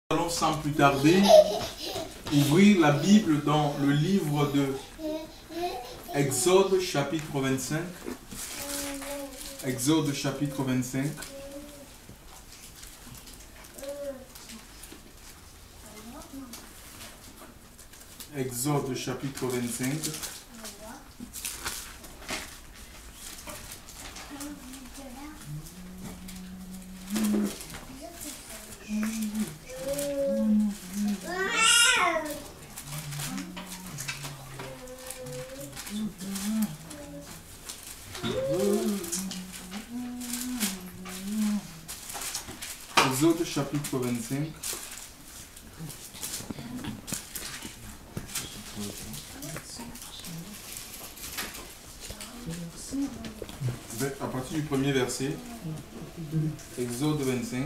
Nous allons sans plus tarder ouvrir la Bible dans le livre de Exode chapitre 25. Exode chapitre 25. Exode chapitre 25. Exode chapitre 25. À partir du premier verset, Exode 25.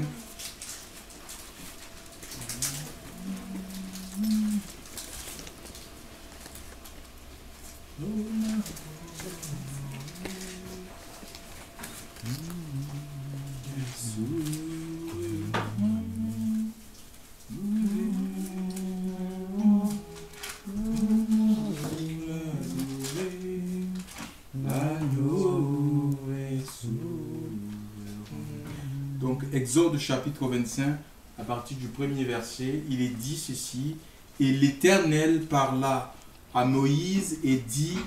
Donc, Exode chapitre 25, à partir du premier verset, il est dit ceci: Et l'Éternel parla à Moïse et dit: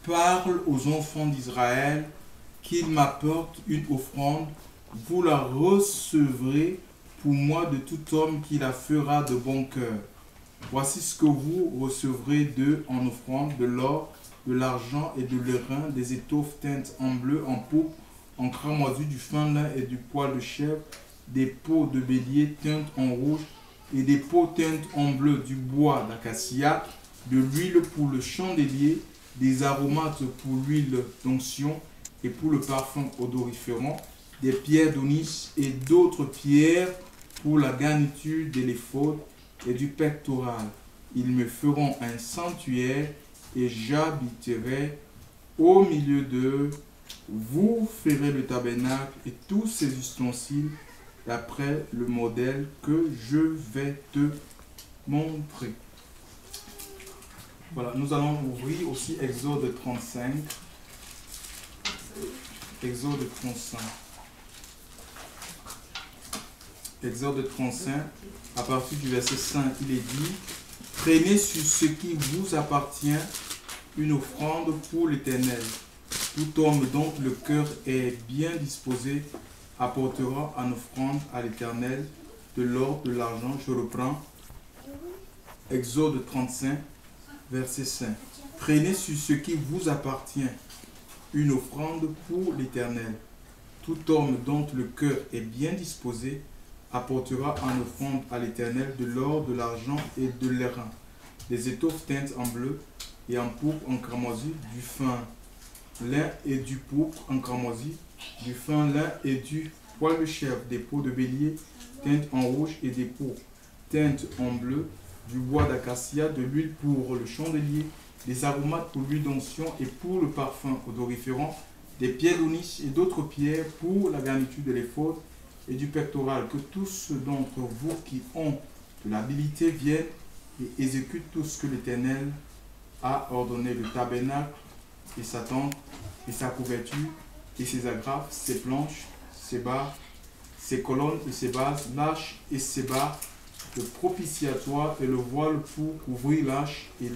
Parle aux enfants d'Israël qu'ils m'apportent une offrande, vous la recevrez pour moi de tout homme qui la fera de bon cœur. Voici ce que vous recevrez d'eux en offrande: de l'or, de l'argent et de l'airain, des étoffes teintes en bleu, en pourpre, en cramoisi, du fin lin et du poil de chèvre, des peaux de bélier teintes en rouge et des peaux teintes en bleu, du bois d'acacia, de l'huile pour le chandelier, des aromates pour l'huile d'onction et pour le parfum odoriférant, des pierres d'onyx et d'autres pierres pour la garniture de l'éphod et du pectoral. Ils me feront un sanctuaire et j'habiterai au milieu d'eux. Vous ferez le tabernacle et tous ses ustensiles d'après le modèle que je vais te montrer. Voilà, nous allons ouvrir aussi Exode 35. Exode 35. Exode 35, à partir du verset 5, il est dit: Prenez sur ce qui vous appartient une offrande pour l'Éternel. Tout homme dont le cœur est bien disposé apportera en offrande à l'Éternel de l'or, de l'argent. Je reprends. Exode 35, verset 5. Prenez sur ce qui vous appartient une offrande pour l'Éternel. Tout homme dont le cœur est bien disposé apportera en offrande à l'Éternel de l'or, de l'argent et de l'airain, des étoffes teintes en bleu et en pourpre, en cramoisi, du fin lin et du pourpre en cramoisi, du fin lin et du poil de chèvre, des peaux de bélier teintes en rouge et des peaux teintes en bleu, du bois d'acacia, de l'huile pour le chandelier, des aromates pour l'huile d'onction et pour le parfum odoriférant, des pierres d'onyx et d'autres pierres pour la garniture de l'éphod et du pectoral. Que tous d'entre vous qui ont de l'habilité viennent et exécutent tout ce que l'Éternel a ordonné: le tabernacle et sa tente, et sa couverture, et ses agrafes, ses planches, ses barres, ses colonnes et ses bases, l'arche et ses barres, le propitiatoire et le voile pour couvrir l'arche, et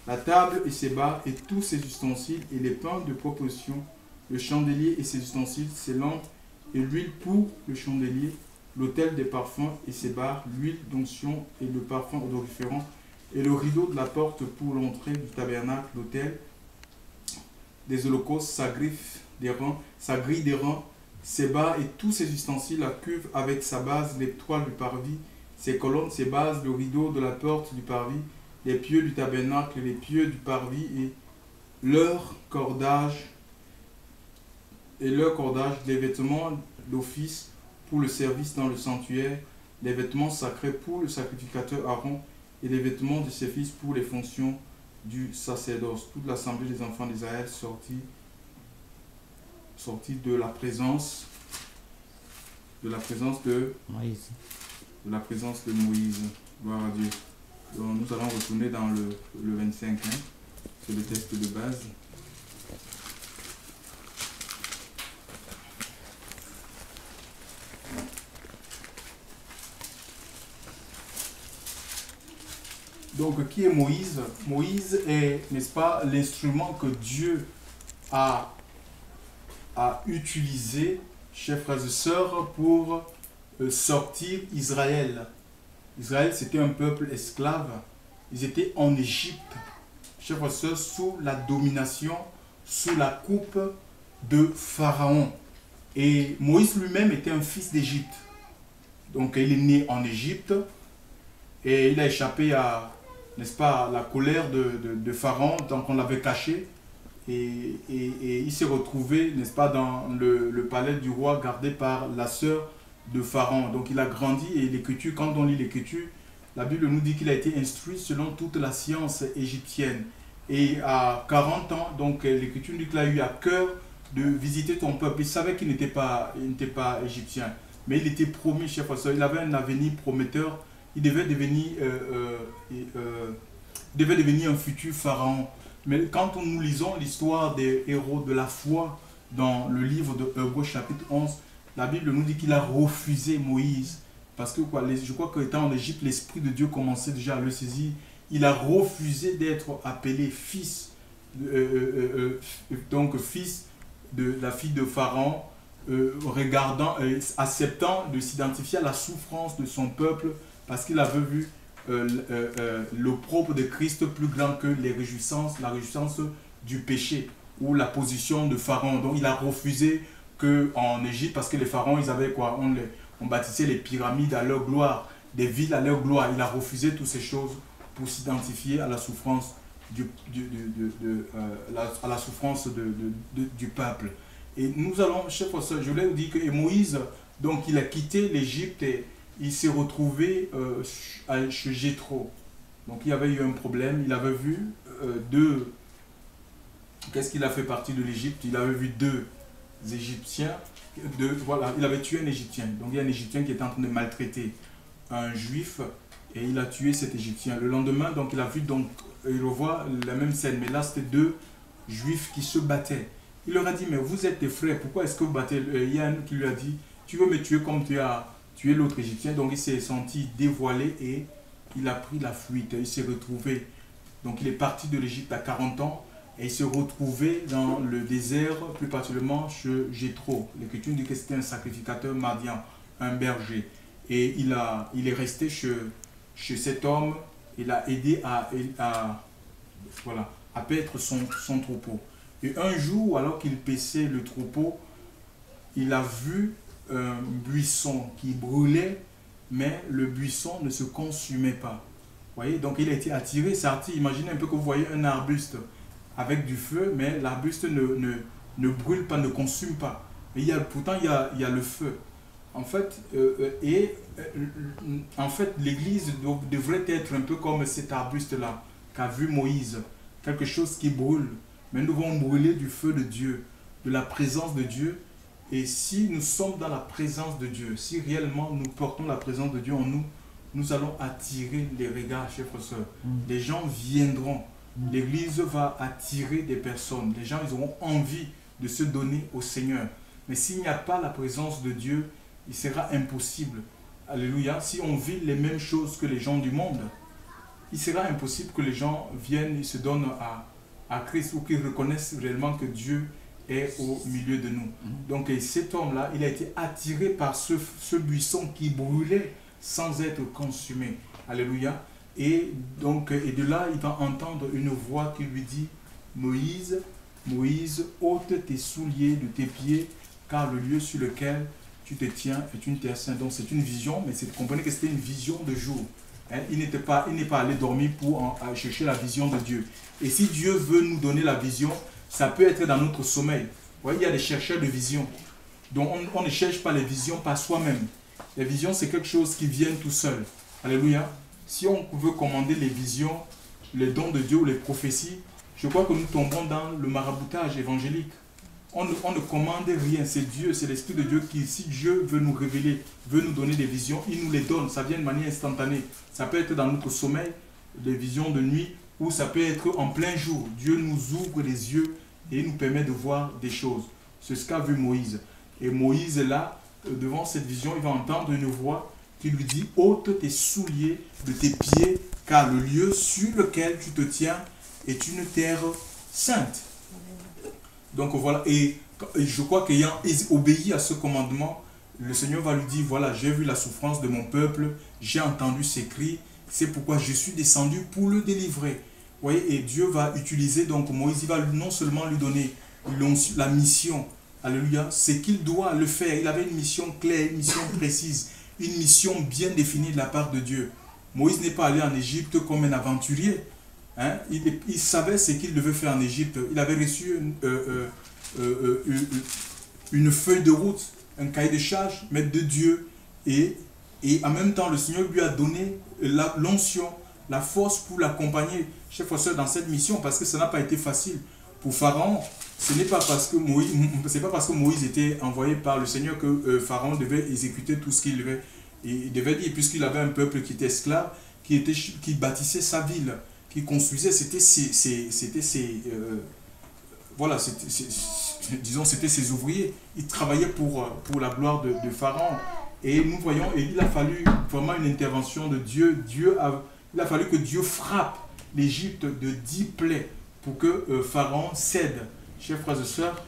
la table et ses barres, et tous ses ustensiles, et les pains de proposition, le chandelier et ses ustensiles, ses lampes, et l'huile pour le chandelier, l'autel des parfums et ses barres, l'huile d'onction et le parfum odoriférant, et le rideau de la porte pour l'entrée du tabernacle, l'autel des holocaustes, sa grille des rangs, ses bas et tous ses ustensiles, la cuve avec sa base, les toiles du parvis, ses colonnes, ses bases, le rideau de la porte du parvis, les pieux du tabernacle, les pieux du parvis et leur cordage, les vêtements d'office pour le service dans le sanctuaire, les vêtements sacrés pour le sacrificateur Aaron et les vêtements de ses fils pour les fonctions du sacerdoce. Toute l'assemblée des enfants d'Israël sortit de la présence de Moïse. de la présence de Moïse. Gloire à Dieu. Donc nous allons retourner dans le 25, hein. C'est le texte de base. Donc, qui est Moïse? Moïse est, n'est-ce pas, l'instrument que Dieu a utilisé, chers frères et sœurs, pour sortir Israël. Israël, c'était un peuple esclave. Ils étaient en Égypte, chers frères et sœurs, sous la domination, sous la coupe de Pharaon. Et Moïse lui-même était un fils d'Égypte. Donc, il est né en Égypte et il a échappé à, n'est-ce pas, la colère de Pharaon, tant qu'on l'avait caché. Et il s'est retrouvé, n'est-ce pas, dans le palais du roi, gardé par la sœur de Pharaon. Donc il a grandi, et l'écriture, quand on lit l'écriture, la Bible nous dit qu'il a été instruit selon toute la science égyptienne. Et à 40 ans, donc l'écriture nous dit qu'il a eu à cœur de visiter ton peuple. Il savait qu'il n'était pas égyptien, mais il était promis, chef frère, il avait un avenir prometteur. Il devait devenir un futur pharaon. Mais quand nous lisons l'histoire des héros de la foi dans le livre de Hébreux chapitre 11, la Bible nous dit qu'il a refusé Moïse. Parce que je crois qu'étant en Égypte, l'Esprit de Dieu commençait déjà à le saisir. Il a refusé d'être appelé fils, donc fils de la fille de Pharaon, acceptant de s'identifier à la souffrance de son peuple, parce qu'il avait vu l'opprobre de Christ plus grand que la réjouissance du péché ou la position de Pharaon. Donc il a refusé qu'en Égypte, parce que les pharaons, ils avaient quoi, on bâtissait les pyramides à leur gloire, des villes à leur gloire. Il a refusé toutes ces choses pour s'identifier à la souffrance du peuple. Et nous allons, chef frère, je voulais vous dire que Moïse, donc il a quitté l'Égypte et il s'est retrouvé chez Jéthro. Donc il y avait eu un problème, il avait vu qu'est-ce qu'il a fait partie de l'Égypte? Il avait vu deux Égyptiens, voilà, il avait tué un Égyptien. Donc il y a un Égyptien qui était en train de maltraiter un Juif et il a tué cet Égyptien. Le lendemain, donc il a vu, donc il revoit la même scène, mais là c'était deux Juifs qui se battaient. Il leur a dit, mais vous êtes des frères, pourquoi est-ce que vous battez? Il y a un qui lui a dit, tu veux me tuer comme tu as tué l'autre Égyptien. Donc il s'est senti dévoilé et il a pris la fuite. Il s'est retrouvé, donc il est parti de l'Égypte à 40 ans et il s'est retrouvé dans le désert, plus particulièrement chez Jéthro. L'Écriture dit que c'était un sacrificateur madian, un berger. Et il est resté chez cet homme, il a aidé à paître son troupeau. Et un jour, alors qu'il paissait le troupeau, il a vu un buisson qui brûlait, mais le buisson ne se consumait pas. Vous voyez, donc il a été attiré, sorti. Imaginez un peu que vous voyez un arbuste avec du feu, mais l'arbuste ne brûle pas, ne consume pas. Mais pourtant, il y a le feu. En fait, l'Église devrait être un peu comme cet arbuste-là qu'a vu Moïse. Quelque chose qui brûle. Mais nous devons brûler du feu de Dieu, de la présence de Dieu. Et si nous sommes dans la présence de Dieu, si réellement nous portons la présence de Dieu en nous, nous allons attirer les regards, chers frères et sœurs. Les gens viendront. L'Église va attirer des personnes. Les gens, ils auront envie de se donner au Seigneur. Mais s'il n'y a pas la présence de Dieu, il sera impossible. Alléluia. Si on vit les mêmes choses que les gens du monde, il sera impossible que les gens viennent et se donnent à Christ ou qu'ils reconnaissent réellement que Dieu est au milieu de nous. Donc cet homme-là, il a été attiré par ce buisson qui brûlait sans être consumé. Alléluia. Et de là, il va entendre une voix qui lui dit, Moïse, Moïse, ôte tes souliers de tes pieds, car le lieu sur lequel tu te tiens est une terre sainte. Donc c'est une vision, mais comprenez que c'était une vision de jour. Hein? Il n'est pas allé dormir pour chercher la vision de Dieu. Et si Dieu veut nous donner la vision, ça peut être dans notre sommeil. Vous voyez, il y a des chercheurs de vision. Donc on ne cherche pas les visions par soi-même. Les visions, c'est quelque chose qui vient tout seul. Alléluia. Si on veut commander les visions, les dons de Dieu ou les prophéties, je crois que nous tombons dans le maraboutage évangélique. On ne commande rien, c'est Dieu, c'est l'Esprit de Dieu qui, si Dieu veut nous révéler, veut nous donner des visions, il nous les donne. Ça vient de manière instantanée. Ça peut être dans notre sommeil, des visions de nuit, ou ça peut être en plein jour. Dieu nous ouvre les yeux et nous permet de voir des choses. C'est ce qu'a vu Moïse. Et Moïse, là, devant cette vision, il va entendre une voix qui lui dit « ôte tes souliers de tes pieds, car le lieu sur lequel tu te tiens est une terre sainte. » Donc voilà, et je crois qu'ayant obéi à ce commandement, le Seigneur va lui dire, voilà, j'ai vu la souffrance de mon peuple, j'ai entendu ses cris, c'est pourquoi je suis descendu pour le délivrer. Vous voyez, et Dieu va utiliser, donc Moïse, il va non seulement lui donner la mission, alléluia, c'est qu'il doit le faire. Il avait une mission claire, une mission précise, une mission bien définie de la part de Dieu. Moïse n'est pas allé en Égypte comme un aventurier. Hein? Il savait ce qu'il devait faire en Égypte. Il avait reçu une feuille de route, un cahier de charge, maître de Dieu. Et en même temps, le Seigneur lui a donné l'onction, la force pour l'accompagner, chers frères et sœurs, dans cette mission, parce que ça n'a pas été facile. Pour Pharaon, ce n'est pas parce que Moïse était envoyé par le Seigneur que Pharaon devait exécuter tout ce qu'il devait. Il devait dire, puisqu'il avait un peuple qui était esclave, qui bâtissait sa ville, qui construisait, c'était ses ouvriers. Ils travaillaient pour la gloire de Pharaon. Et nous voyons, et il a fallu vraiment une intervention de Dieu. Il a fallu que Dieu frappe l'Égypte de 10 plaies pour que Pharaon cède, chers frères et sœurs,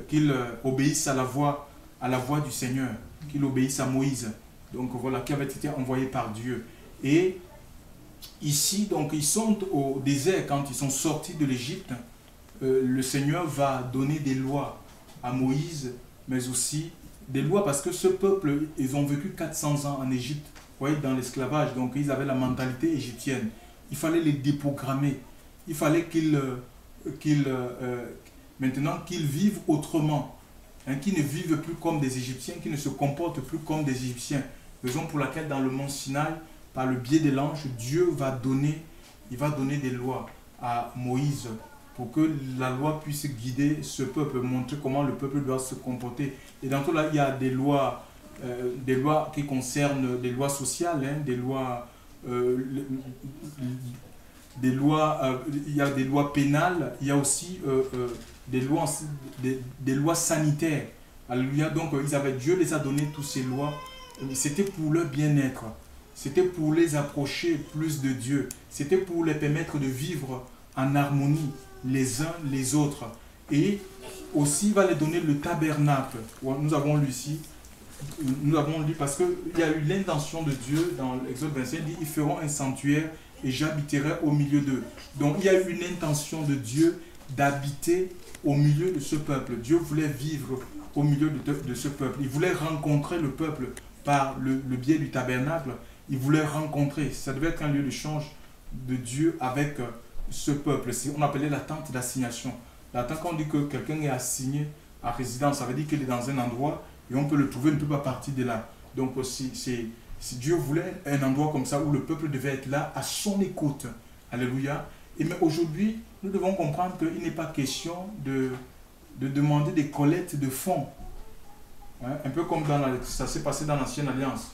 qu'il obéisse à la voix du Seigneur, qu'il obéisse à Moïse, donc voilà, qui avait été envoyé par Dieu. Et ici, donc, ils sont au désert quand ils sont sortis de l'Égypte. Le Seigneur va donner des lois à Moïse, mais aussi des lois parce que ce peuple, ils ont vécu 400 ans en Égypte, vous voyez, dans l'esclavage, donc ils avaient la mentalité égyptienne. Il fallait les déprogrammer. Il fallait maintenant qu'ils vivent autrement, hein, qu'ils ne vivent plus comme des Égyptiens, qu'ils ne se comportent plus comme des Égyptiens. Raison pour laquelle dans le mont Sinaï, par le biais de l'ange, Dieu va donner des lois à Moïse pour que la loi puisse guider ce peuple, montrer comment le peuple doit se comporter. Et dans tout là, il y a des lois qui concernent des lois sociales, hein, il y a des lois pénales, il y a aussi des lois sanitaires. Alléluia. Donc Dieu les a donné toutes ces lois. C'était pour leur bien-être. C'était pour les approcher plus de Dieu. C'était pour les permettre de vivre en harmonie les uns les autres. Et aussi, il va les donner le tabernacle. Nous avons lu ici. Nous avons lu parce qu'il y a eu l'intention de Dieu dans l'Exode 25. Il dit, ils feront un sanctuaire et j'habiterai au milieu d'eux. Donc il y a eu une intention de Dieu d'habiter au milieu de ce peuple. Dieu voulait vivre au milieu de ce peuple. Il voulait rencontrer le peuple par le biais du tabernacle. Il voulait rencontrer. Ça devait être un lieu d'échange de Dieu avec ce peuple. On appelait la tente d'assignation. La tente, quand on dit que quelqu'un est assigné à résidence, ça veut dire qu'il est dans un endroit et on peut le trouver, il ne peut pas partir de là. Donc si Dieu voulait un endroit comme ça où le peuple devait être là à son écoute. Alléluia. Et mais aujourd'hui, nous devons comprendre qu'il n'est pas question de demander des collectes de fonds. Hein, un peu comme ça s'est passé dans l'Ancienne Alliance.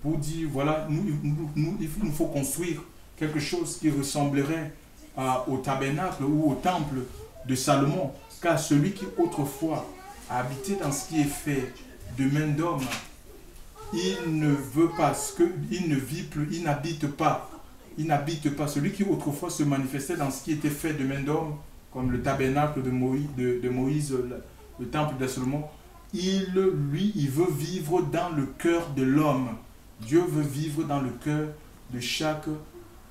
Pour dire, voilà, il nous faut construire quelque chose qui ressemblerait au tabernacle ou au temple de Salomon. Car celui qui autrefois a habité dans ce qui est fait de main d'homme, il ne veut pas, il ne vit plus, il n'habite pas. Il n'habite pas. Celui qui autrefois se manifestait dans ce qui était fait de main d'homme, comme le tabernacle de Moïse, le temple de Salomon, il veut vivre dans le cœur de l'homme. Dieu veut vivre dans le cœur de chaque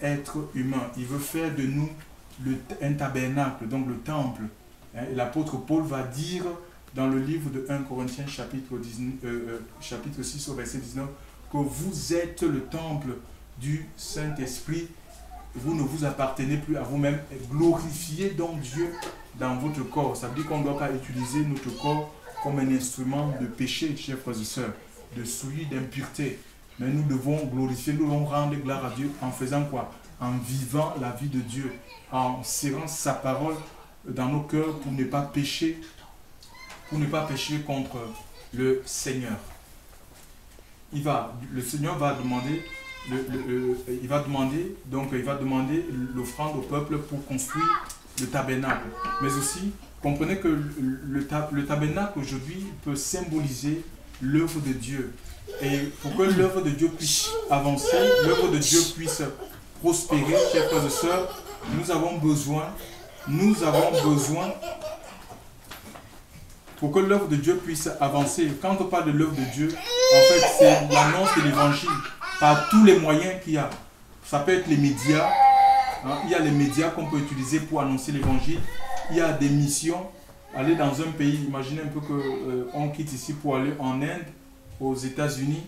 être humain. Il veut faire de nous un tabernacle, donc le temple. Et l'apôtre Paul va dire dans le livre de 1 Corinthiens chapitre 6 au verset 19 que vous êtes le temple du Saint-Esprit, vous ne vous appartenez plus à vous-même. Glorifiez donc Dieu dans votre corps. Ça veut dire qu'on ne doit pas utiliser notre corps comme un instrument de péché, chers frères et sœurs, de souillure, d'impureté. Mais nous devons glorifier, nous devons rendre gloire à Dieu en faisant quoi? En vivant la vie de Dieu, en serrant sa parole dans nos cœurs pour ne pas pécher, contre le Seigneur. Le Seigneur va demander, il va demander l'offrande au peuple pour construire le tabernacle. Mais aussi, comprenez que le tabernacle aujourd'hui peut symboliser l'œuvre de Dieu. Et pour que l'œuvre de Dieu puisse avancer, l'œuvre de Dieu puisse prospérer, chers frères et sœurs, nous avons besoin, pour que l'œuvre de Dieu puisse avancer. Quand on parle de l'œuvre de Dieu, en fait, c'est l'annonce de l'évangile par tous les moyens qu'il y a. Ça peut être les médias, hein, il y a les médias qu'on peut utiliser pour annoncer l'évangile. Il y a des missions, aller dans un pays, imaginez un peu qu'on quitte ici pour aller en Inde, aux États-Unis.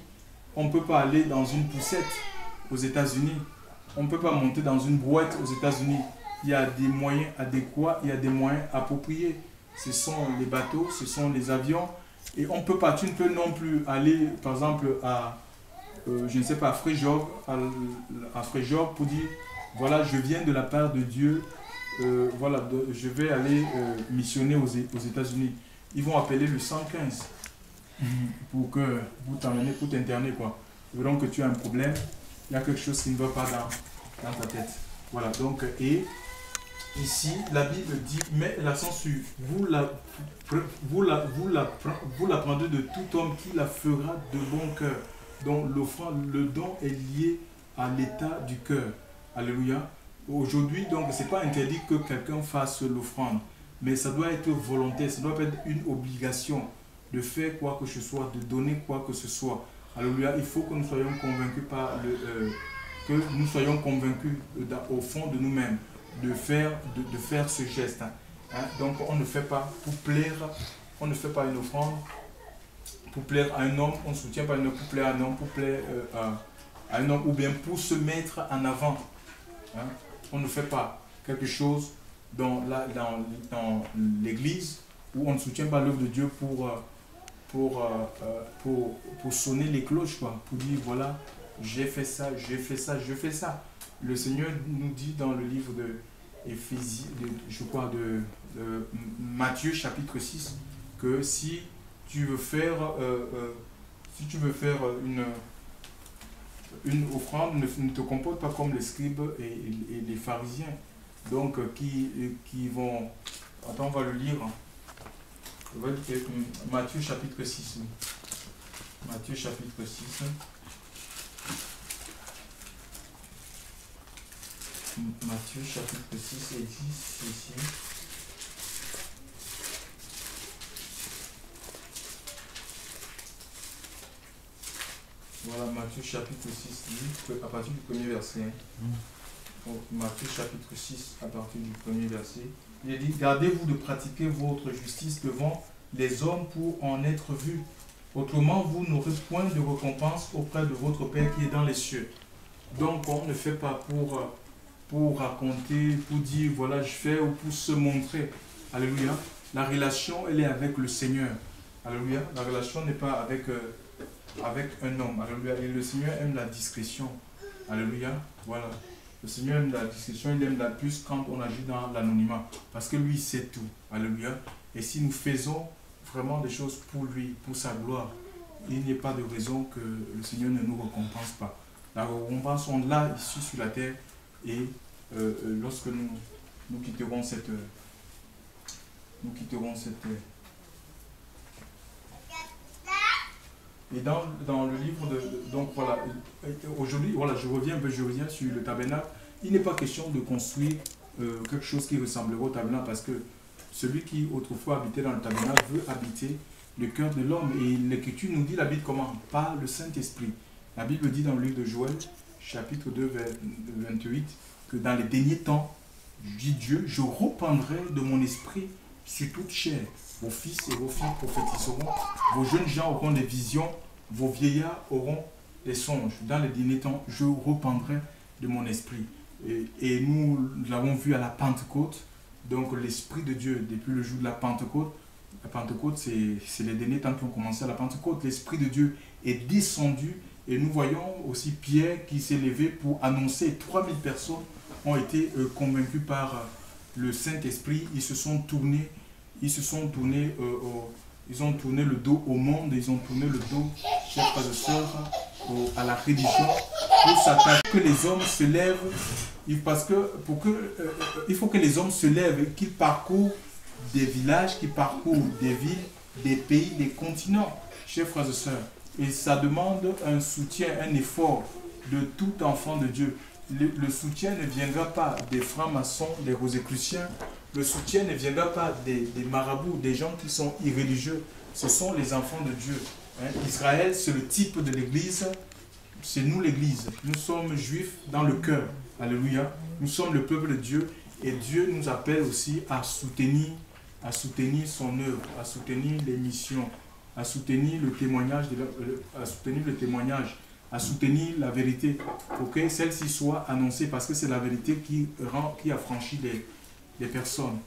On ne peut pas aller dans une poussette aux États-Unis. On ne peut pas monter dans une brouette aux États-Unis. Il y a des moyens adéquats, il y a des moyens appropriés. Ce sont les bateaux, ce sont les avions. Et on peut pas, tu ne peux non plus aller, par exemple, à, je ne sais pas, à Fréjord pour dire, voilà, je viens de la part de Dieu, voilà, je vais aller missionner aux États-Unis. Ils vont appeler le 115 pour que vous t'emmenez, pour t'interner, quoi. Ils verront que tu as un problème, il y a quelque chose qui ne va pas dans ta tête. Voilà, donc, et ici, la Bible dit, mais l'accent sur vous l'apprendrez de tout homme qui la fera de bon cœur. Donc l'offrande, le don est lié à l'état du cœur. Alléluia. Aujourd'hui, donc, ce n'est pas interdit que quelqu'un fasse l'offrande, mais ça doit être volontaire, ça doit être une obligation de faire quoi que ce soit, de donner quoi que ce soit. Alléluia. Il faut que nous soyons convaincus au fond de nous-mêmes de faire ce geste. Hein? Donc on ne fait pas pour plaire, on ne fait pas une offrande pour plaire à un homme, on ne soutient pas une offrande pour plaire à un homme, pour plaire à un homme, ou bien pour se mettre en avant. Hein? On ne fait pas quelque chose dans l'église où on ne soutient pas l'œuvre de Dieu pour sonner les cloches, quoi, pour dire voilà, j'ai fait ça, j'ai fait ça, je fais ça. Le Seigneur nous dit dans le livre de Matthieu chapitre 6 que si tu veux faire une offrande, ne te comporte pas comme les scribes et les pharisiens, donc qui vont... Attends, on va le lire. Matthieu chapitre 6. Matthieu chapitre 6. Matthieu chapitre 6 et 10 ici. Voilà, Matthieu chapitre 6 dit à partir du premier verset. Donc, Matthieu chapitre 6 à partir du premier verset. Il dit, gardez-vous de pratiquer votre justice devant les hommes pour en être vus. Autrement, vous n'aurez point de récompense auprès de votre Père qui est dans les cieux. Donc, on ne fait pas pour raconter, pour dire voilà je fais, ou pour se montrer. Alléluia. La relation, elle est avec le Seigneur. Alléluia. La relation n'est pas avec un homme. Alléluia. Et le Seigneur aime la discrétion. Alléluia. Voilà. Le Seigneur aime la discrétion, il aime la plus quand on agit dans l'anonymat. Parce que lui sait tout. Alléluia. Et si nous faisons vraiment des choses pour lui, pour sa gloire, il n'y a pas de raison que le Seigneur ne nous récompense pas. La récompense, on l'a ici sur la terre. Et lorsque nous quitterons cette et dans le livre donc voilà, aujourd'hui voilà, je reviens sur le tabernacle. Il n'est pas question de construire quelque chose qui ressemblerait au tabernacle, parce que celui qui autrefois habitait dans le tabernacle veut habiter le cœur de l'homme, et l'Écriture nous dit, la Bible comment? Par le Saint-Esprit. La Bible dit dans le livre de Joël chapitre 2 28 que dans les derniers temps, dit Dieu, je reprendrai de mon esprit sur toute chair. Vos fils et vos filles prophétiseront, vos jeunes gens auront des visions, vos vieillards auront des songes. Dans les derniers temps, je reprendrai de mon esprit. Et nous l'avons vu à la Pentecôte, donc l'Esprit de Dieu, depuis le jour de la Pentecôte, c'est les derniers temps qui ont commencé à la Pentecôte, l'Esprit de Dieu est descendu, et nous voyons aussi Pierre qui s'est levé pour annoncer. 3000 personnes ont été convaincues par le Saint-Esprit, ils ont tourné le dos au monde, ils ont tourné le dos, chers frères et sœurs, à la religion, pour s'attaquer que les hommes se lèvent, parce que, il faut que les hommes se lèvent, qu'ils parcourent des villages, qu'ils parcourent des villes, des pays, des continents, chers frères et sœurs. Et ça demande un soutien, un effort de tout enfant de Dieu. Le soutien ne viendra pas des francs-maçons, des rosicruciens. Le soutien ne viendra pas des marabouts, des gens qui sont irréligieux. Ce sont les enfants de Dieu. Hein. Israël, c'est le type de l'église. C'est nous l'église. Nous sommes juifs dans le cœur. Alléluia. Nous sommes le peuple de Dieu. Et Dieu nous appelle aussi à soutenir son œuvre, à soutenir les missions, à soutenir le témoignage, à soutenir la vérité, pour que celle-ci soit annoncée, parce que c'est la vérité qui affranchit les personnes.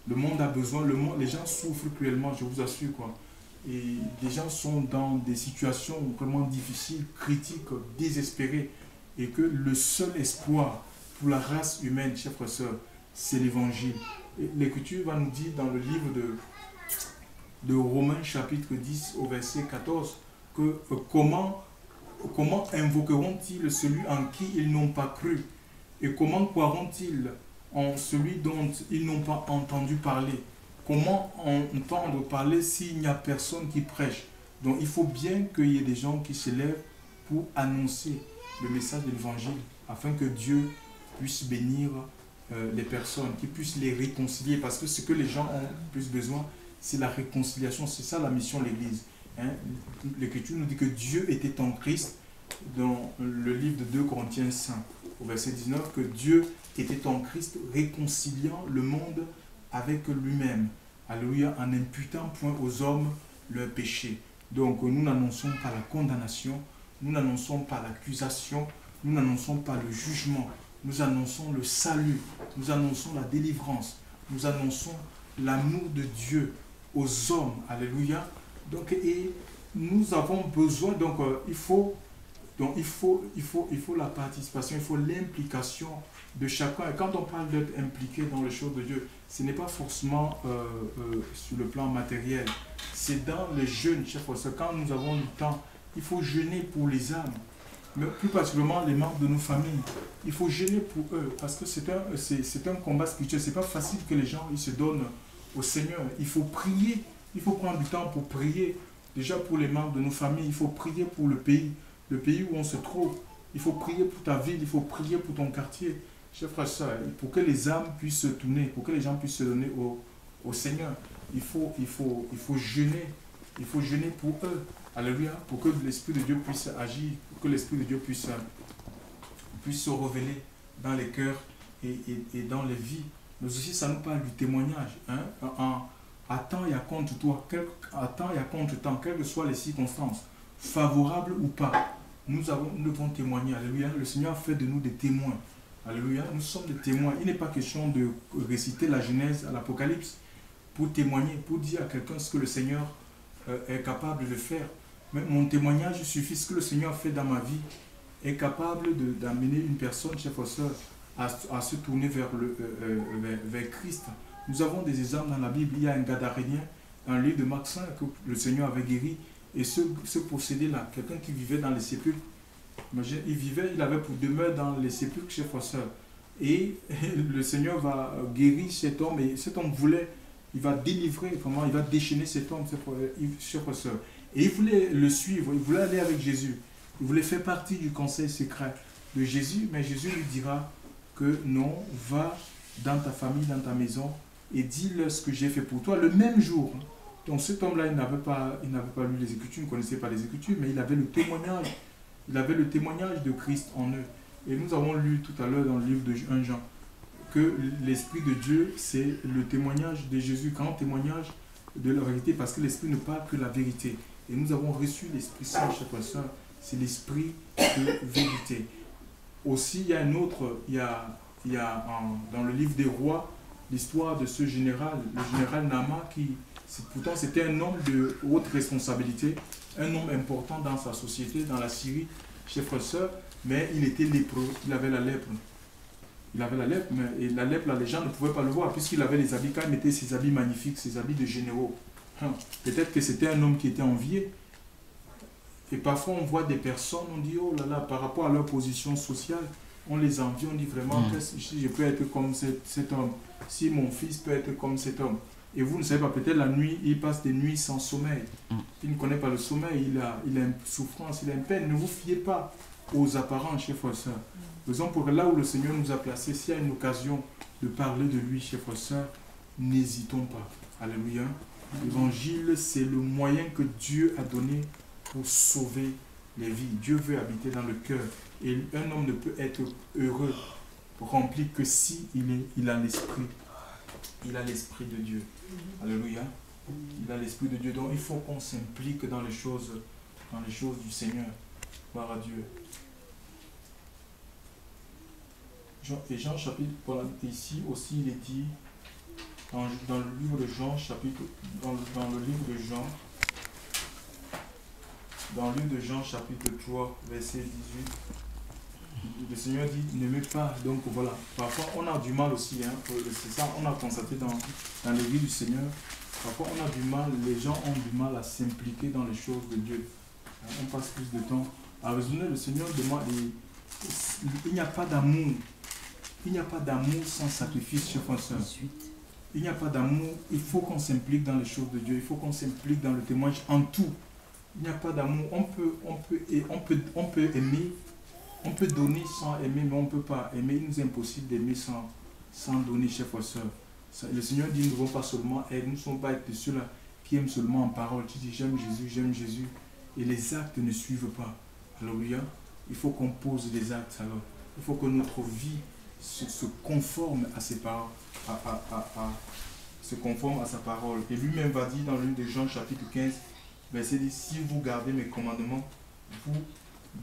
Le monde a besoin, les gens souffrent cruellement, je vous assure, quoi. Et les gens sont dans des situations vraiment difficiles, critiques, désespérées, et que le seul espoir pour la race humaine, chers frères et sœurs, c'est l'évangile. L'Écriture va nous dire dans le livre de Romains chapitre 10 au verset 14 que comment invoqueront-ils celui en qui ils n'ont pas cru, et comment croiront-ils en celui dont ils n'ont pas entendu parler? Comment entendre parler s'il n'y a personne qui prêche? Donc il faut bien qu'il y ait des gens qui se lèvent pour annoncer le message de l'évangile, afin que Dieu puisse bénir les personnes, qu'il puisse les réconcilier, parce que ce que les gens ont plus besoin, c'est la réconciliation. C'est ça la mission de l'Église. Hein? L'Écriture nous dit que Dieu était en Christ, dans le livre de 2 Corinthiens 5, au verset 19, que Dieu était en Christ réconciliant le monde avec lui-même. Alléluia, en n'imputant point aux hommes leur péché. Donc nous n'annonçons pas la condamnation, nous n'annonçons pas l'accusation, nous n'annonçons pas le jugement, nous annonçons le salut, nous annonçons la délivrance, nous annonçons l'amour de Dieu aux hommes. Alléluia. Donc, et nous avons besoin, il faut la participation, il faut l'implication de chacun. Et quand on parle d'être impliqué dans les choses de Dieu, ce n'est pas forcément sur le plan matériel. C'est dans les jeûnes, chers frères. Quand nous avons du temps, il faut jeûner pour les âmes. Mais plus particulièrement les membres de nos familles. Il faut jeûner pour eux, parce que c'est un combat spirituel. Ce n'est pas facile que les gens ils se donnent au Seigneur. Il faut prier, il faut prendre du temps pour prier. Déjà pour les membres de nos familles, il faut prier pour le pays où on se trouve. Il faut prier pour ta ville, il faut prier pour ton quartier. Chers frères et sœurs, pour que les âmes puissent se tourner, pour que les gens puissent se donner au Seigneur, il faut jeûner. Il faut jeûner pour eux. Alléluia. Pour que l'Esprit de Dieu puisse agir, pour que l'Esprit de Dieu puisse se révéler dans les cœurs et dans les vies. Mais aussi, ça nous parle du témoignage. Hein? À temps et à contre toi, à temps et à contre temps, quelles que soient les circonstances, favorables ou pas, nous devons témoigner. Alléluia. Le Seigneur fait de nous des témoins. Alléluia. Nous sommes des témoins. Il n'est pas question de réciter la Genèse à l'Apocalypse pour témoigner, pour dire à quelqu'un ce que le Seigneur est capable de faire. Mais mon témoignage suffit. Ce que le Seigneur fait dans ma vie est capable d'amener une personne, chers frères et sœurs, à se tourner vers Christ. Nous avons des exemples dans la Bible. Il y a un Gadarénien, un livre de Marc 5 que le Seigneur avait guéri. Et ce possédé-là, quelqu'un qui vivait dans les sépulcres, il avait pour demeure dans les sépulcres, chers frères et sœurs. Et le Seigneur va guérir cet homme, et cet homme il va délivrer, il va déchaîner cet homme, chers frères et sœurs. Et il voulait le suivre, il voulait aller avec Jésus. Il voulait faire partie du conseil secret de Jésus, mais Jésus lui dira que non, va dans ta famille, dans ta maison, et dis-leur ce que j'ai fait pour toi le même jour. Donc cet homme-là, il n'avait pas lu les Écritures, il ne connaissait pas les Écritures, mais il avait le témoignage. Il avait le témoignage de Christ en eux. Et nous avons lu tout à l'heure dans le livre de 1 Jean que l'Esprit de Dieu, c'est le témoignage de Jésus, grand témoignage de la vérité, parce que l'Esprit ne parle que la vérité. Et nous avons reçu l'Esprit Saint, chers frères et sœurs, c'est l'Esprit de vérité. Aussi, il y a un autre, dans le livre des rois, l'histoire de ce général, le général Nama, pourtant c'était un homme de haute responsabilité, un homme important dans sa société, dans la Syrie, chers frères et sœurs, mais il était lépreux, il avait la lèpre. Il avait la lèpre, mais et la lèpre, là, les gens ne pouvaient pas le voir, puisqu'il avait les habits, quand il mettait ses habits magnifiques, ses habits de généraux. Peut-être que c'était un homme qui était envié. Et parfois, on voit des personnes, on dit, oh là là, par rapport à leur position sociale, on les envie, on dit vraiment, si je peux être comme cet homme, si mon fils peut être comme cet homme. Et vous ne savez pas, peut-être la nuit, il passe des nuits sans sommeil. Il ne connaît pas le sommeil, il a une souffrance, il a une peine. Ne vous fiez pas aux apparences, chers frères et sœurs. Faisons pour là où le Seigneur nous a placés, s'il y a une occasion de parler de lui, chers frères et sœurs, n'hésitons pas. Alléluia. L'évangile, c'est le moyen que Dieu a donné pour sauver les vies. Dieu veut habiter dans le cœur. Et un homme ne peut être heureux, rempli, que si il a l'esprit. Il a l'esprit de Dieu. Alléluia. Il a l'esprit de Dieu. Donc il faut qu'on s'implique dans les choses du Seigneur. Gloire à Dieu. Et Jean chapitre, voilà, ici aussi il est dit dans le livre de Jean chapitre, dans le livre de Jean, dans le livre de Jean chapitre 3 verset 18, le Seigneur dit n'aimez pas. Donc voilà, parfois on a du mal aussi, hein, c'est ça, on a constaté dans l'église du Seigneur, parfois on a du mal, les gens ont du mal à s'impliquer dans les choses de Dieu. On passe plus de temps à raisonner. Le Seigneur demande, il n'y a pas d'amour. Il n'y a pas d'amour sans sacrifice, chers frères et sœurs. Il n'y a pas d'amour, il faut qu'on s'implique dans les choses de Dieu, il faut qu'on s'implique dans le témoignage en tout. Il n'y a pas d'amour, on peut aimer, on peut donner sans aimer, mais on ne peut pas aimer. Il nous est impossible d'aimer sans donner, chers frères et sœurs. Le Seigneur dit, nous ne devons pas seulement être, nous ne sommes pas être ceux-là qui aiment seulement en parole. Tu dis, j'aime Jésus, et les actes ne suivent pas. Alléluia. Il faut qu'on pose des actes alors. Il faut que notre vie se conforme à ses paroles, se conforme à sa parole. Et lui-même va dire dans le livre de Jean chapitre 15, verset 10, si vous gardez mes commandements, vous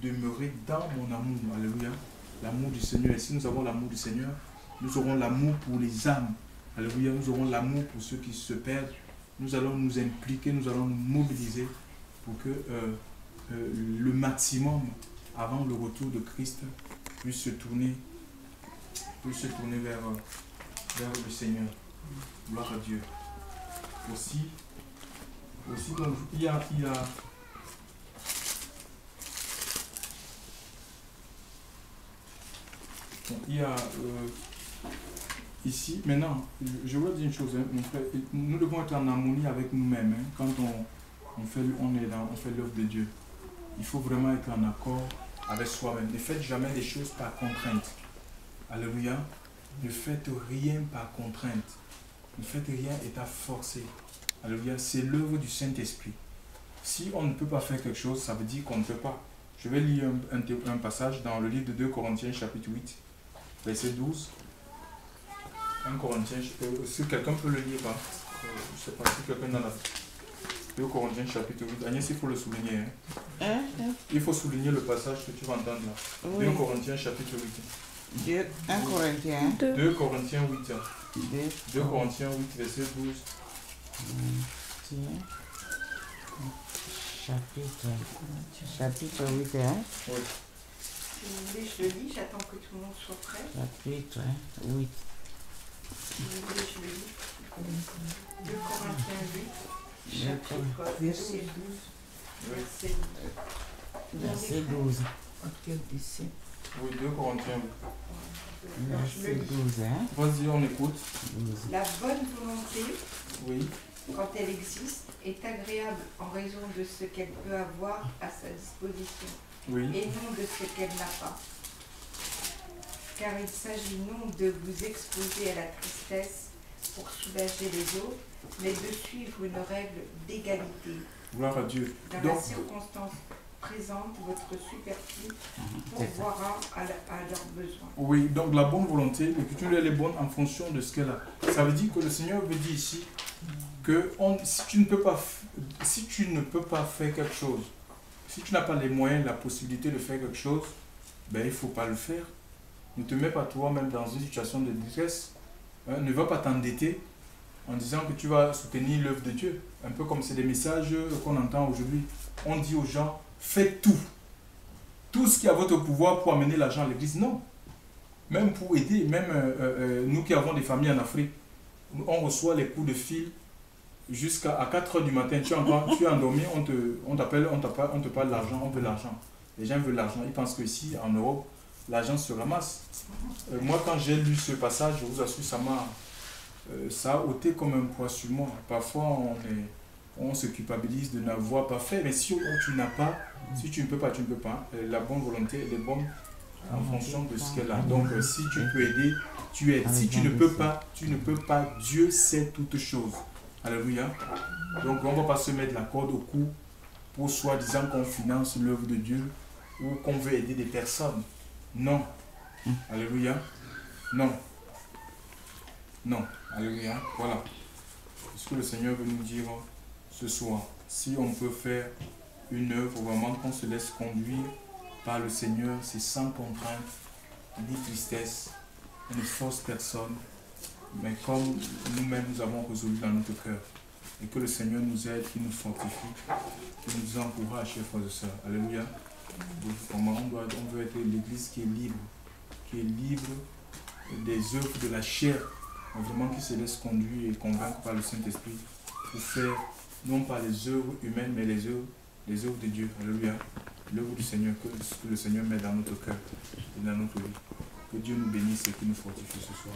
demeurez dans mon amour. Alléluia. L'amour du Seigneur. Et si nous avons l'amour du Seigneur, nous aurons l'amour pour les âmes. Alléluia. Nous aurons l'amour pour ceux qui se perdent. Nous allons nous impliquer, nous allons nous mobiliser pour que le maximum avant le retour de Christ puisse se tourner vers le Seigneur. Gloire à Dieu. Aussi donc, il y a ici, maintenant, je veux dire une chose, hein, mon frère, nous devons être en harmonie avec nous-mêmes, hein, quand on fait l'œuvre de Dieu. Il faut vraiment être en accord avec soi-même. Ne faites jamais des choses par contrainte. Alléluia. Ne faites rien par contrainte. Ne faites rien état forcé. Alléluia. C'est l'œuvre du Saint-Esprit. Si on ne peut pas faire quelque chose, ça veut dire qu'on ne peut pas. Je vais lire un passage dans le livre de 2 Corinthiens chapitre 8, verset 12. 1 Corinthiens, si quelqu'un peut le lire, je ne sais pas si quelqu'un dans la... 2 Corinthiens chapitre 8. Agnès, il faut le souligner. Hein? Il faut souligner le passage que tu vas entendre là. Oui. 2 Corinthiens chapitre 8. 1 Corinthiens. 2 Corinthiens 8. 2 Corinthiens 8, verset 12. Chapitre 8, hein? Oui. Si vous voulez, je le lis, j'attends que tout le monde soit prêt. Chapitre 8. Si vous voulez, je le lis. 2 Corinthiens 8. Chapitre verset 12. Verset 12. Oui, 2 Corinthiens 8. Verset 12, hein? Vas-y, on écoute. 12. La bonne volonté, oui, quand elle existe, est agréable en raison de ce qu'elle peut avoir à sa disposition, oui. et non de ce qu'elle n'a pas. Car il s'agit non de vous exposer à la tristesse pour soulager les autres, mais de suivre une règle d'égalité. Gloire à Dieu. Dans Donc, la circonstance présente, votre superflu pourvoira à leurs besoins. oui, donc la bonne volonté, l'écriture elle est bonne en fonction de ce qu'elle a. Ça veut dire que le Seigneur veut dire ici que si tu ne peux pas faire quelque chose, si tu n'as pas les moyens, la possibilité de faire quelque chose, ben il ne faut pas le faire. Ne te mets pas toi-même dans une situation de détresse. Hein, ne va pas t'endetter en disant que tu vas soutenir l'œuvre de Dieu. Un peu comme c'est des messages qu'on entend aujourd'hui. On dit aux gens, faites tout. Tout ce qui est à votre pouvoir pour amener l'argent à l'église. Non. même pour aider, même nous qui avons des familles en Afrique, on reçoit les coups de fil jusqu'à 4 h du matin. Tu es endormi, on t'appelle, on te parle d'argent, on veut l'argent. Les gens veulent l'argent. Ils pensent qu'ici, en Europe, l'argent se ramasse. Moi, quand j'ai lu ce passage, je vous assure, ça a ôté comme un poids sur moi. Parfois, on se culpabilise de n'avoir pas fait. Mais si tu n'as pas, si tu ne peux pas, tu ne peux pas. La bonne volonté, elle est bonne en fonction de ce qu'elle a. Donc, si tu peux aider, tu aides. Si tu ne peux pas, tu ne peux pas. Dieu sait toutes choses. Alléluia. Donc, on ne va pas se mettre la corde au cou pour soi-disant qu'on finance l'œuvre de Dieu ou qu'on veut aider des personnes. Non. Alléluia. Non. Non. Alléluia. Voilà. Ce que le Seigneur veut nous dire ce soir. Si on peut faire une œuvre vraiment qu'on se laisse conduire par le Seigneur, c'est sans contrainte, ni tristesse, on ne force personne, mais comme nous-mêmes nous avons résolu dans notre cœur. Et que le Seigneur nous aide, qu'il nous fortifie, qu'il nous encourage, chers frères et sœurs. Alléluia. On veut être l'église qui est libre des œuvres de la chair, mais vraiment qui se laisse conduire et convaincre par le Saint-Esprit pour faire, non pas les œuvres humaines, mais les œuvres de Dieu. Alléluia. L'œuvre du Seigneur, que le Seigneur met dans notre cœur et dans notre vie. Que Dieu nous bénisse et qu'il nous fortifie ce soir.